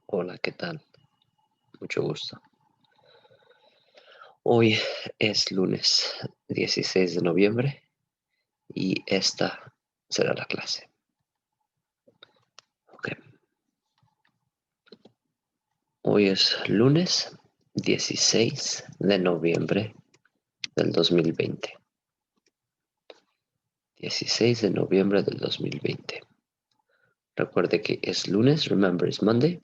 Hola, ¿qué tal? Mucho gusto. Hoy es lunes 16 de noviembre y esta será la clase. Ok. Hoy es lunes 16 de noviembre del 2020. 16 de noviembre del 2020. Recuerde que es lunes, remember it's Monday.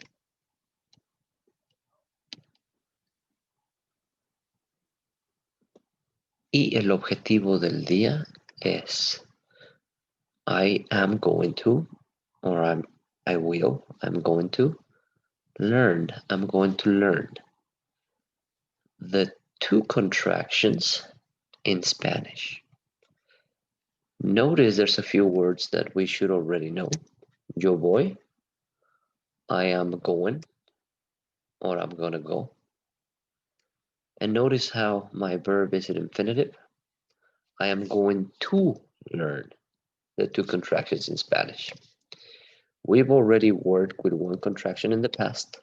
Y el objetivo del día es I am going to, or I will, I'm going to learn. I'm going to learn the two contractions in Spanish. Notice there's a few words that we should already know. Yo voy, I am going, or I'm gonna go. And notice how my verb is an infinitive. I am going to learn the two contractions in Spanish. We've already worked with one contraction in the past,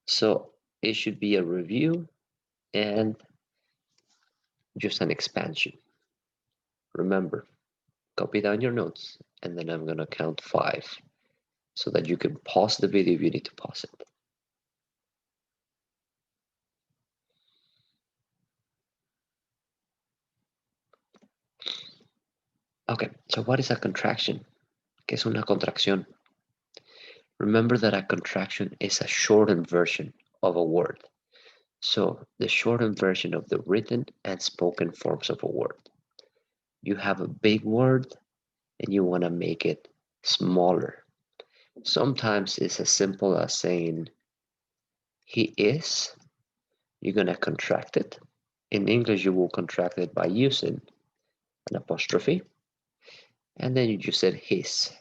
so it should be a review and just an expansion. Remember, copy down your notes, and then I'm gonna count 5 so that you can pause the video if you need to pause it. Okay, so what is a contraction? ¿Qué es una contracción? Remember that a contraction is a shortened version of a word. So the shortened version of the written and spoken forms of a word. You have a big word and you want to make it smaller. Sometimes it's as simple as saying he is. You're going to contract it. In English, you will contract it by using an apostrophe. And then you just said his.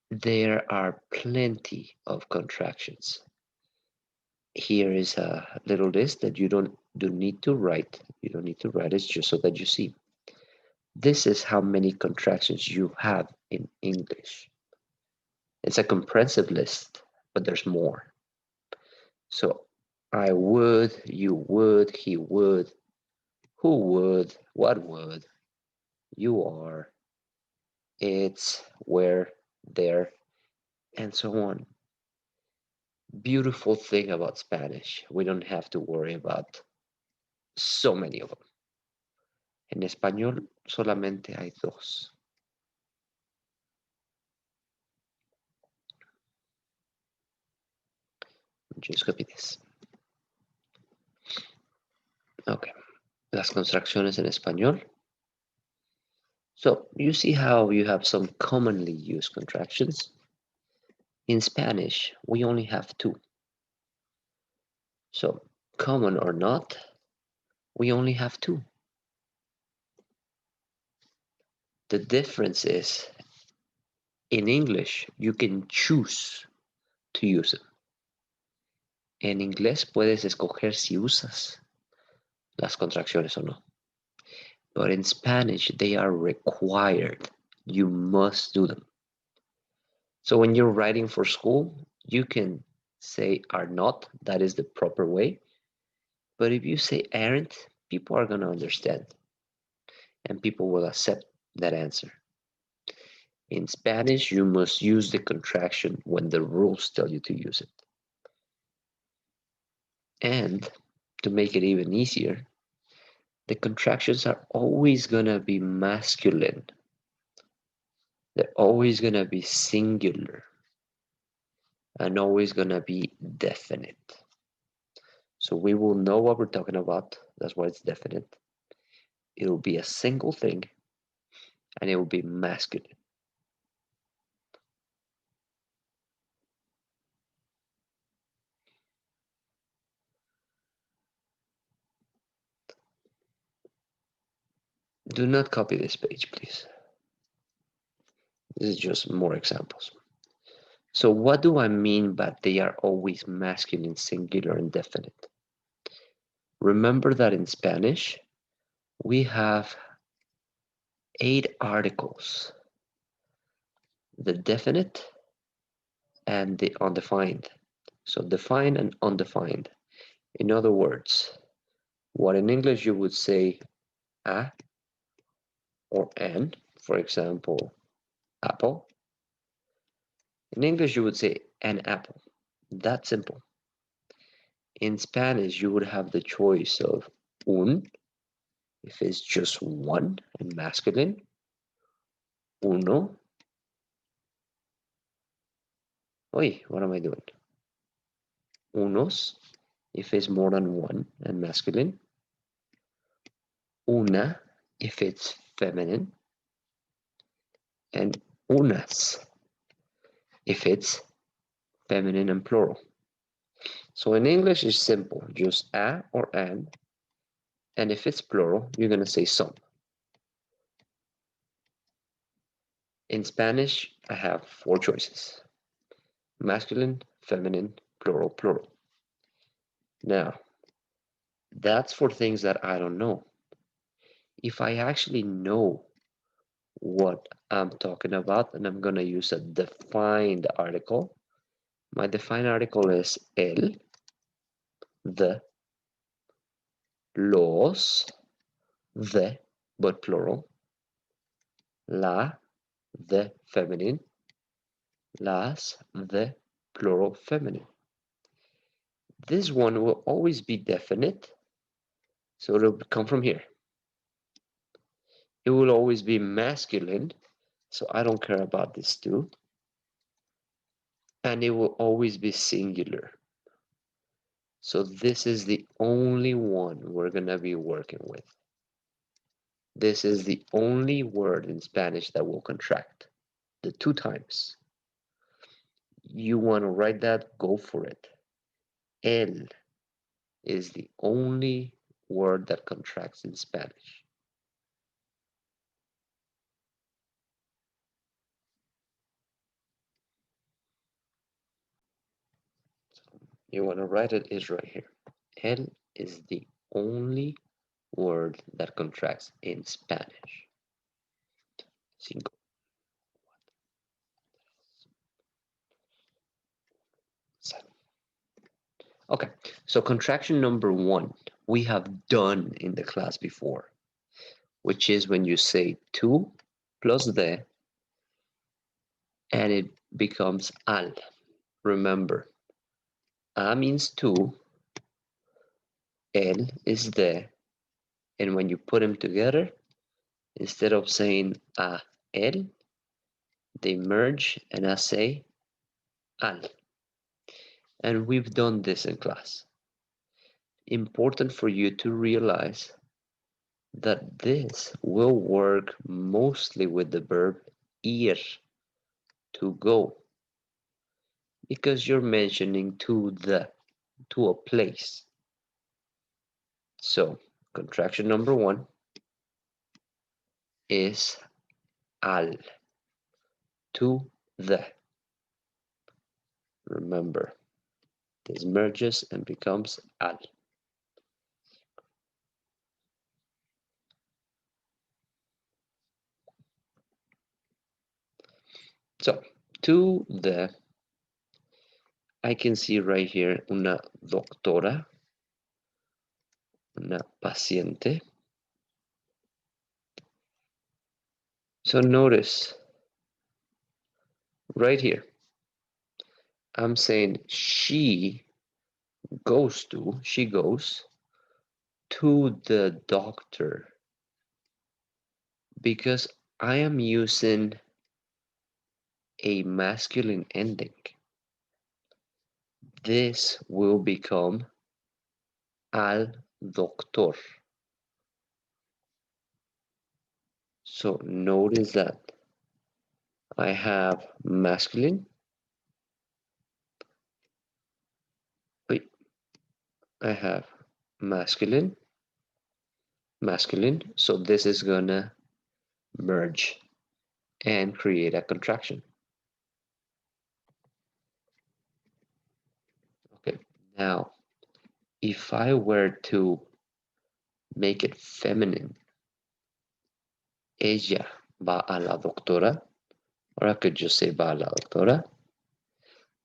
There are plenty of contractions. Here is a little list that you don't need to write. You don't need to write, it's just so that you see. This is how many contractions you have in English. It's a comprehensive list, but there's more. So I would, you would, he would, who would, what would, you are, it's, where, there, and so on. Beautiful thing about Spanish, we don't have to worry about so many of them. En español solamente hay 2. Just copy this. Okay. Las contracciones en español. So you see how you have some commonly used contractions. In Spanish, we only have 2. So common or not, we only have 2. The difference is in English, you can choose to use it. En inglés puedes escoger si usas las contracciones o no. But in Spanish, they are required. You must do them. So when you're writing for school, you can say are not, that is the proper way. But if you say aren't, people are going to understand and people will accept that answer. In Spanish, you must use the contraction when the rules tell you to use it. And to make it even easier, the contractions are always going to be masculine. They're always going to be singular and always going to be definite. So we will know what we're talking about. That's why it's definite. It will be a single thing and it will be masculine. Do not copy this page, please. This is just more examples. So what do I mean by they are always masculine, singular, and definite? Remember that in Spanish, we have 8 articles. The definite and the undefined. So defined and undefined. In other words, what in English you would say a or an, for example, apple. In English you would say an apple. That simple. In Spanish you would have the choice of un, if it's just one and masculine, uno. Oy, what am I doing? Unos, if it's more than one and masculine. Una, if it's feminine. And unas, if it's feminine and plural. So in English, it's simple, just a or an. And if it's plural, you're going to say some. In Spanish, I have 4 choices: masculine, feminine, plural, plural. Now, that's for things that I don't know. If I actually know what I'm talking about, and I'm going to use a defined article, my defined article is el, the, los, the, but plural, la, the feminine, las, the plural feminine. This one will always be definite, so it'll come from here. It will always be masculine, so I don't care about this too. And it will always be singular. So this is the only one we're gonna be working with. This is the only word in Spanish that will contract the 2 times. You want to write that, go for it. El is the only word that contracts in Spanish. So you want to write it is right here. El is the only word that contracts in Spanish. Cinco. Okay, so contraction number 1 we have done in the class before, which is when you say tú plus de and it becomes al. Remember, a means tú, el is de, and when you put them together, instead of saying a el, they merge and I say al. And we've done this in class. Important for you to realize that this will work mostly with the verb ir, to go, because you're mentioning to a place. So contraction number 1 is al, to the. Remember, this merges and becomes al. So to the, I can see right here una doctora, una paciente. So notice right here, I'm saying she goes to the doctor, because I am using a masculine ending. This will become al doctor. So notice that I have masculine. Wait, I have masculine, masculine. So this is gonna merge and create a contraction. Okay, now if I were to make it feminine, ella va a la doctora, or I could just say va a la doctora,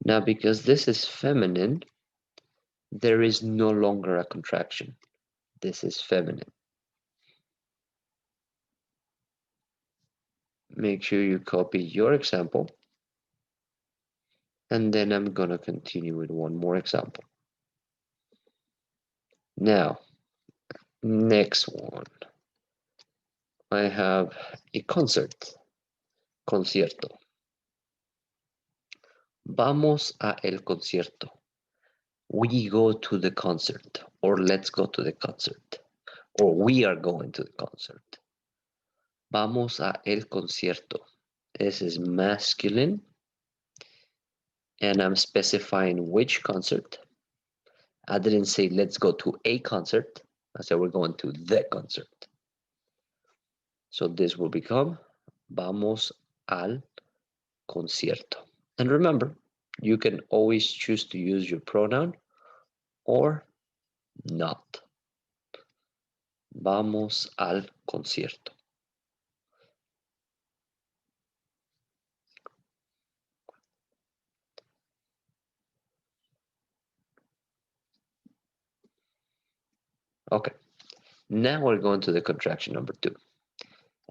Now, because this is feminine, there is no longer a contraction. This is feminine. Make sure you copy your example. And then I'm going to continue with one more example. Now, next one. I have a concert. Concierto. Vamos a el concierto. We go to the concert. Or let's go to the concert. Or we are going to the concert. Vamos a el concierto. This is masculine. And I'm specifying which concert. I didn't say let's go to a concert. I said we're going to the concert. So this will become vamos al concierto. And remember, you can always choose to use your pronoun or not. Vamos al concierto. Okay, now we're going to the contraction number 2.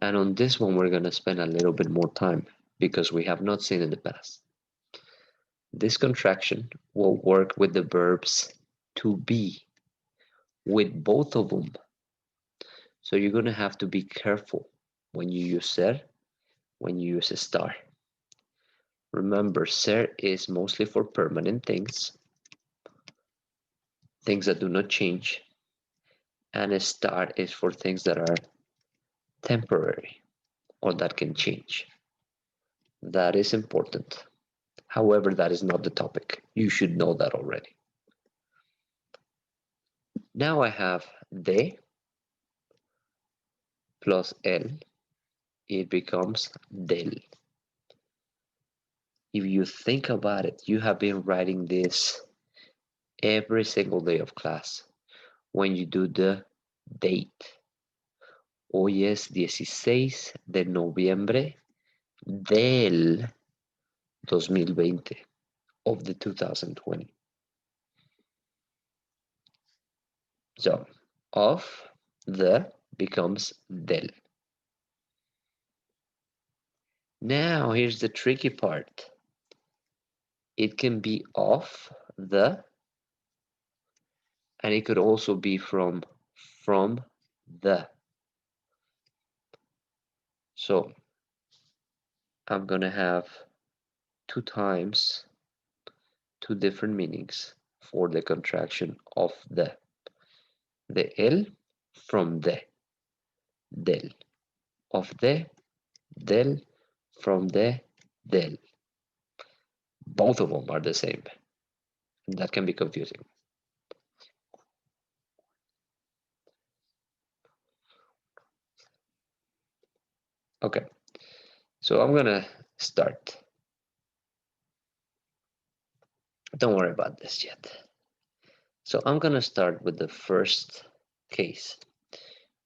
And on this one, we're going to spend a little bit more time because we have not seen in the past. This contraction will work with the verbs to be, with both of them. So you're going to have to be careful when you use ser, when you use estar. Remember, ser is mostly for permanent things that do not change, and estar is for things that are temporary or that can change. That is important. However, that is not the topic. You should know that already. Now I have de plus el. It becomes del. If you think about it, you have been writing this every single day of class when you do the date. Hoy es 16 de noviembre del 2020, of the 2020. So, of the becomes del. Now, here's the tricky part. It can be of the, and it could also be from the. So, I'm going to have 2 times 2 different meanings for the contraction of the. The el from the, del. Of the, del, from the, del. Both of them are the same. And that can be confusing. Okay, so I'm gonna start. Don't worry about this yet. So I'm gonna start with the first case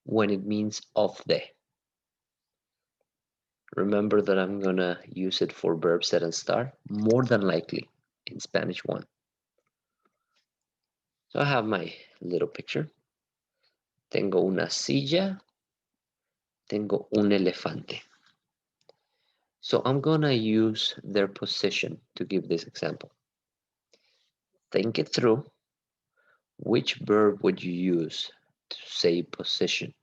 when it means of the. Remember that I'm gonna use it for verb set and star more than likely in Spanish 1. So I have my little picture. Tengo una silla. Tengo un elefante. So I'm gonna use their position to give this example. Think it through. Which verb would you use to say position?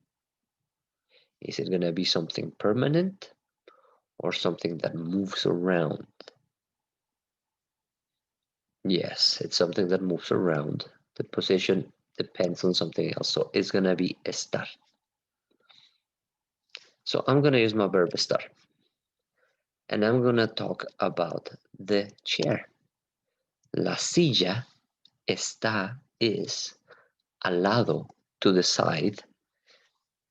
Is it gonna be something permanent or something that moves around? Yes, it's something that moves around. The position depends on something else, so it's gonna be estar. So I'm gonna use my verb estar. And I'm gonna talk about the chair. La silla is al lado, to the side,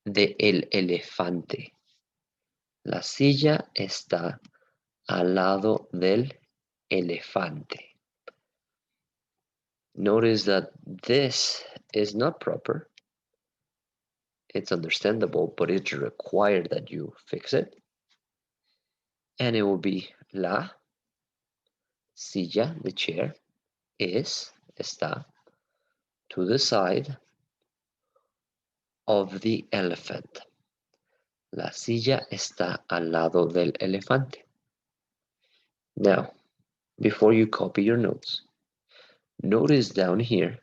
de el elefante. La silla está al lado del elefante. Notice that this is not proper. It's understandable, but it's required that you fix it. And it will be la Silla, the chair, está, to the side of the elephant. La silla está al lado del elefante. Now, before you copy your notes, notice down here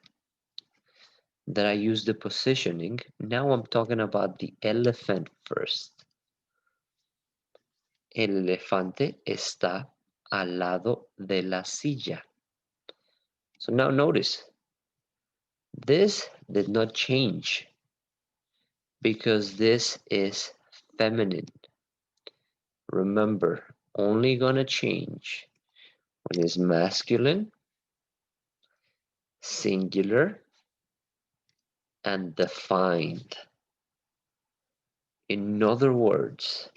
that I use the positioning. Now I'm talking about the elephant first. El elefante está al lado de la silla. So now notice, this did not change because this is feminine. Remember, only gonna change when it's masculine, singular, and defined. In other words,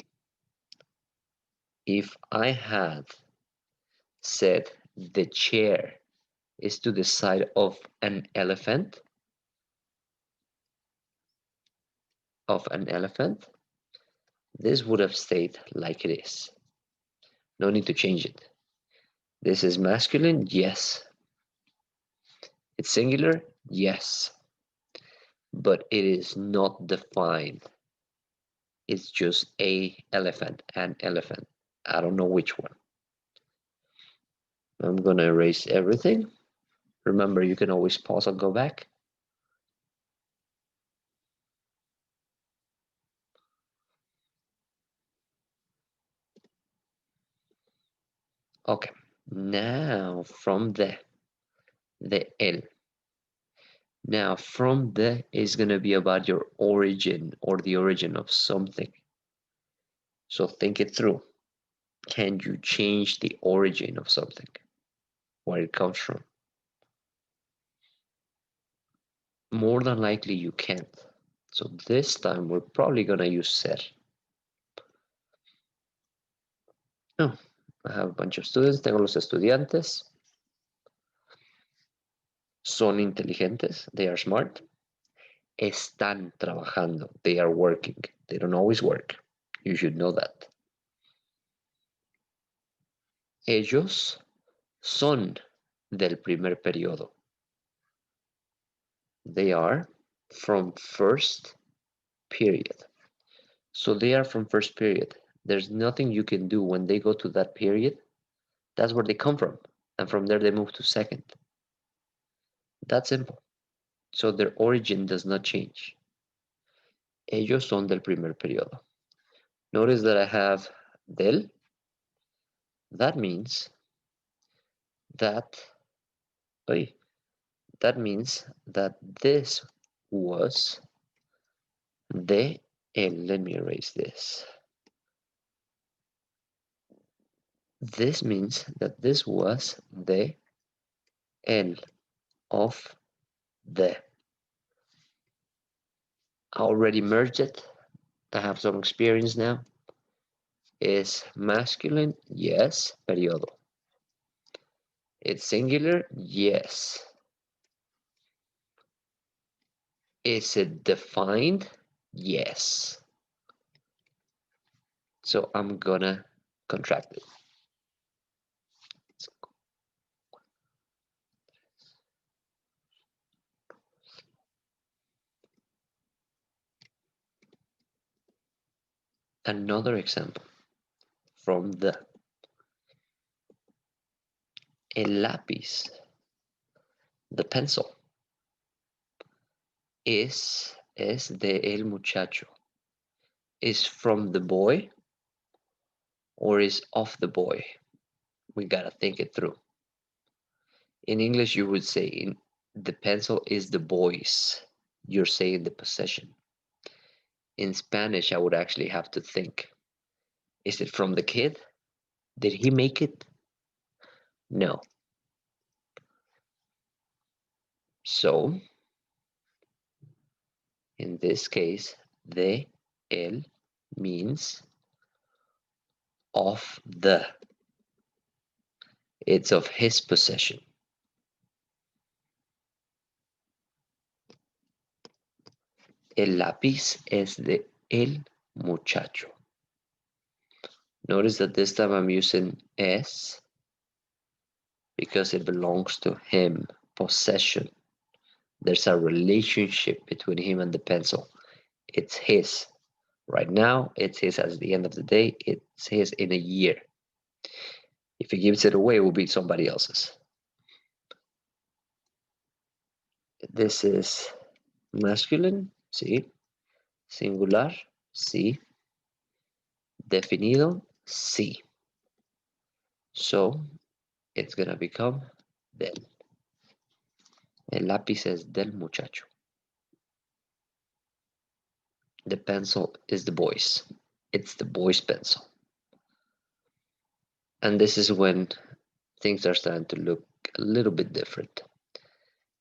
if I had said the chair is to the side of an elephant, this would have stayed like it is. No need to change it. This is masculine, yes. It's singular, yes. But it is not defined. It's just an elephant. I don't know which one. I'm gonna erase everything. Remember, you can always pause and go back. Okay, now from the el. Now from the is gonna be about your origin or the origin of something. So think it through. Can you change the origin of something? Where it comes from? More than likely you can't. So this time we're probably gonna use ser. Oh, I have a bunch of students. Tengo los estudiantes. Son inteligentes. They are smart. Están trabajando. They are working. They don't always work. You should know that. Ellos son del primer periodo. They are from first period. So they are from first period. There's nothing you can do when they go to that period. That's where they come from. And from there they move to second. That's simple. So their origin does not change. Ellos son del primer periodo. Notice that I have del. That means that, this was de él. Let me erase this. This means that this was de él, of the. I already merged it. I have some experience now. Is masculine? Yes. Periodo. It's singular? Yes. Is it defined? Yes. So I'm gonna contract it. Another example from the el lápiz, the pencil, es de el muchacho, is from the boy or is of the boy? We gotta think it through. In English, you would say the pencil is the boy's. You're saying the possession. In Spanish, I would actually have to think. Is it from the kid? Did he make it? No. So, in this case, de él means of the. It's of his possession. El lápiz es de el muchacho. Notice that this time I'm using es because it belongs to him. Possession. There's a relationship between him and the pencil. It's his. Right now, it's his. At the end of the day, it's his in a year. If he gives it away, it will be somebody else's. This is masculine, sí. Singular, sí. Definido, sí. So, it's gonna become del. El lápiz es del muchacho. The pencil is the boy's. It's the boy's pencil. And this is when things are starting to look a little bit different.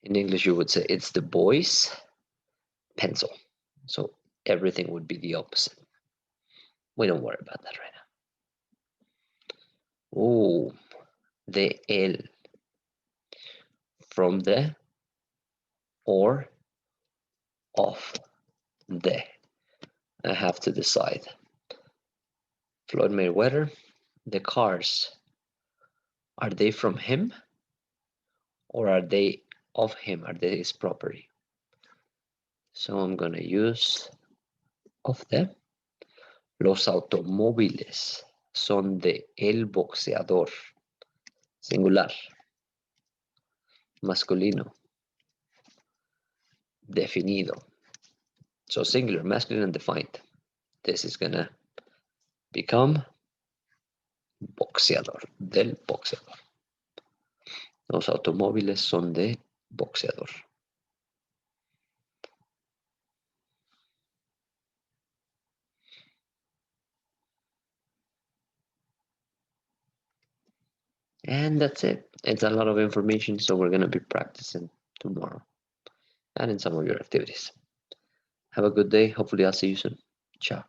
In English, you would say it's the boy's pencil. So everything would be the opposite. We don't worry about that right now. Oh, the el. From the or of the. I have to decide. Floyd Mayweather, the cars, are they from him or are they of him? Are they his property? So I'm gonna use of the. Los automóviles son de el boxeador. Singular. Masculino. Definido. So singular, masculine, and defined. This is gonna become boxeador, del boxeador. Los automóviles son de boxeador. And that's it. It's a lot of information, so we're gonna be practicing tomorrow and in some of your activities. Have a good day. Hopefully I'll see you soon. Ciao.